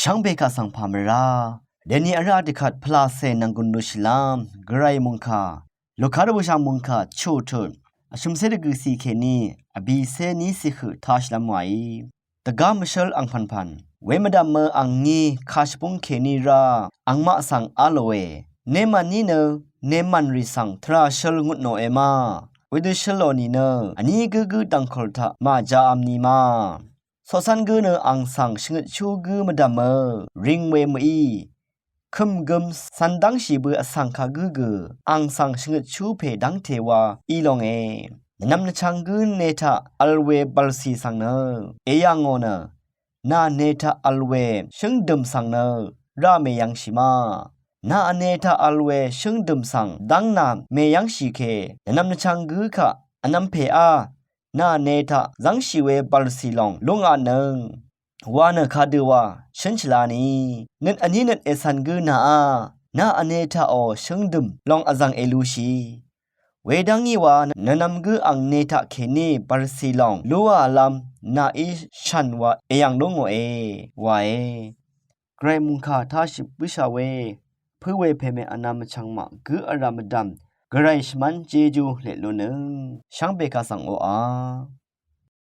ช่างเบกาสังพามราเดนีอาราดิคัดพลาเซนังกุนนุชลามกรายมุงคาลูกค้าดูชามุงคาชูทุนชุมเสดกุสีเคนีอบีเซนีสิขทัชลามไวตะกามเชลอังพันเวมดามเมอังงีคาชปุงเคนีราอังมาสังอาโลเวเนมันนีเนเนมันริสังทราเชลงุดโนเอมาเวดเชลโลนีเนอันนี้กูดังคอลทามาจาอัมนีมาสอสันกูเนอังสังชงชูกูมดามเมริงเวมอีคุมกุมสันดังชีบือสังคากูอังสังชงชูเพดังเทวาอีลงเอนำนชังกูเนทาอัลเวบัลซีสังเนเอยังโงเนนาเนทาอัลเวชงดมสังเนราเมยังชิมานาอเนทาอัลเวชงดมสังดังนามเมยังชีเคนำนชังกูคะอนัมเพอานาเนทาจังชีเวบัลซีลองลุงอันเนวานคาดูวาฉันฉลานีนินอันนี้นินเอสันกูนาอเนทาโอชงดมลองอจังเอลูชีเวดังงี้วานนำกูอังเนทาเคนีบัลซีลองลัวลัมนาอิชันวาเอยังลงเอวาเกรมุงคาทาชิบุชาเวเพื่อเวเพเมอนามชังมากูอารามดัมกระไรชมันเจจูเลลุนึงช่างเบกาสังโออา